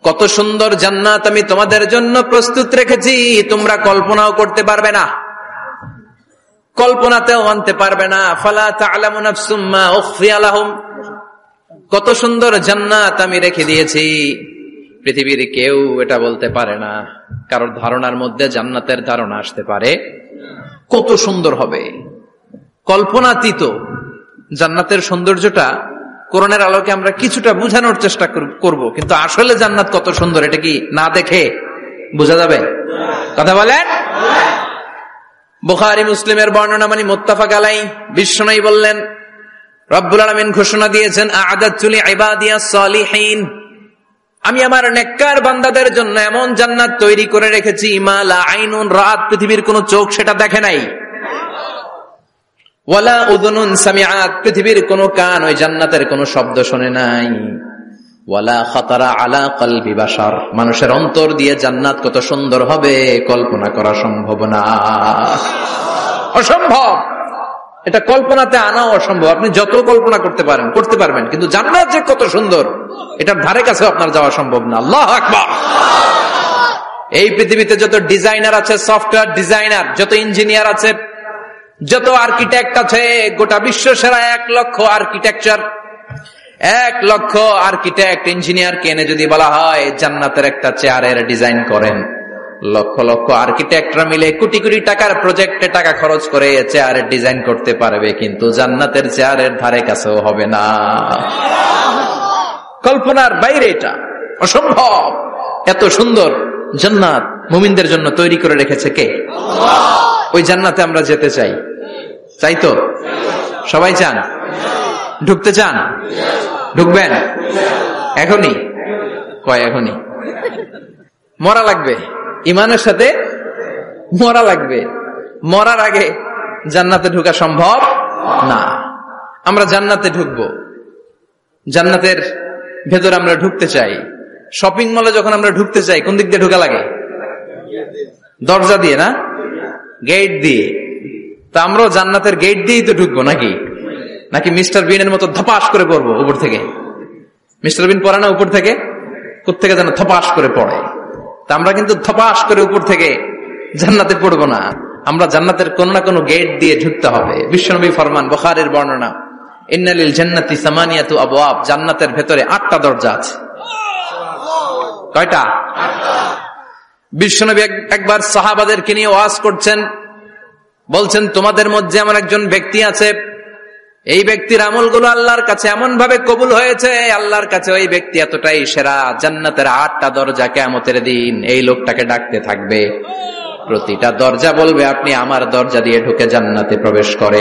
কত সুন্দর জান্নাত আমি তোমাদের জন্য প্রস্তুত রেখেছি, তোমরা কল্পনাও করতে পারবে না, কল্পনাতেও আনতে পারবে না। ফালা তা'লামু নাফসুম মা উখফিয়া লাহুম, কত সুন্দর জান্নাত আমি রেখে দিয়েছি, পৃথিবীর কেউ এটা বলতে পারে না। কারোর ধারণার মধ্যে জান্নাতের ধারণা আসতে পারে কত সুন্দর হবে, কল্পনাতীত। জান্নাতের সৌন্দর্যটা কোরআনের আলোকে আমরা কিছুটা বোঝানোর চেষ্টা করব, কিন্তু আসলে জান্নাত কত সুন্দর এটা কি না দেখে বোঝা যাবে? কথা বলেন। বুখারী মুসলিমের বর্ণনা মানে মুত্তাফাক আলাইহি, বিশ্বনবী বললেন, রব্বুল আলামিন ঘোষণা দিয়েছেন, আ'আদাতু লিইবাদিয়াস সালিহিন, আমি আমার নেককার বান্দাদের জন্য এমন জান্নাত তৈরি করে রেখেছি, মা লা আইনুন রাত, পৃথিবীর কোন চোখ সেটা দেখে নাই, ওয়ালা উযুনুন সামিআত, পৃথিবীর কোন কান ওই জান্নাতের কোন শব্দ শুনে নাই, ওয়ালা খাতারা আলা কলবি বাশার, মানুষের অন্তর দিয়ে জান্নাত কত সুন্দর হবে কল্পনা করা সম্ভব না, অসম্ভব। এটা কল্পনাতে আনাও অসম্ভব। আপনি যত কল্পনা করতে পারবেন, কিন্তু জান্নাত যে কত সুন্দর এটার ধারে কাছে আপনার যাওয়া সম্ভব না। আল্লাহু আকবার। এই পৃথিবীতে যত ডিজাইনার আছে, সফটওয়্যার ডিজাইনার, যত ইঞ্জিনিয়ার আছে, যত আর্কিটেক্ট আছে, গোটা বিশ্ব সেরা 1 লক্ষ আর্কিটেকচার, 1 লক্ষ আর্কিটেক্ট ইঞ্জিনিয়ারকে এনে যদি বলা হয় জান্নাতের একটা চেয়ারের ডিজাইন করেন, লক্ষ লক্ষ আর্কিটেক্টরা মিলে কোটি কোটি টাকার প্রজেক্টে টাকা খরচ করে চেয়ারের ডিজাইন করতে পারবে, কিন্তু জান্নাতের চেয়ারের ধারে কাছেও হবে না। কল্পনার বাইরে, এটা অসম্ভব। এত সুন্দর জান্নাত মুমিনদের জন্য তৈরি করে রেখেছে কে? ওই জান্নাতে আমরা যেতে চাই, চাই তো? সবাই চান? ঢুকতে চান? ঢুকবেন এখনই? কয় এখনই? মরা লাগবে, ইমানের সাথে মরা লাগবে। মরার আগে জান্নাতে ঢোকা সম্ভব না। আমরা জান্নাতে ঢুকবো, জান্নাতের ভেতর আমরা ঢুকতে চাই। শপিং মলে যখন আমরা ঢুকতে চাই, কোন দিক দিয়ে ঢোকা লাগে? দরজা দিয়ে না, গেট দিয়ে। তা আমরাও জান্নাতের গেট দিয়েই তো ঢুকবো নাকি? নাকি মিস্টার বিনের মতো ধপাস করে পড়বো উপর থেকে? মিস্টার বিন পড়ে না উপর থেকে? কোত্থেকে যেন ধপাস করে পড়ে। তা আমরা কিন্তু ধপাস করে উপর থেকে জান্নাতে পড়বো না, আমরা জান্নাতের কোন না কোনো গেট দিয়ে ঢুকতে হবে। বিশ্বনবী ফরমান, বুখারীর বর্ণনা, ইন্নালিল জান্নাতি সামানিয়াতু আবওয়াব, জান্নাতের ভেতরে 8টা দরজা আছে। কয়টা? বিশ্বনবী একবার সাহাবাদেরকে নিয়ে ওয়াজ করছেন, বলছেন, তোমাদের মধ্যে এমন একজন ব্যক্তি আছে, এই ব্যক্তির আমলগুলো আল্লাহর কাছে এমন ভাবে কবুল হয়েছে, আল্লাহর কাছে ওই ব্যক্তি এতটাই সেরা, জান্নাতের 8টা দরজা কিয়ামতের দিন এই লোকটাকে ডাকতে থাকবে। প্রতিটা দরজা বলবে, আপনি আমার দরজা দিয়ে ঢুকে জান্নাতে প্রবেশ করেন।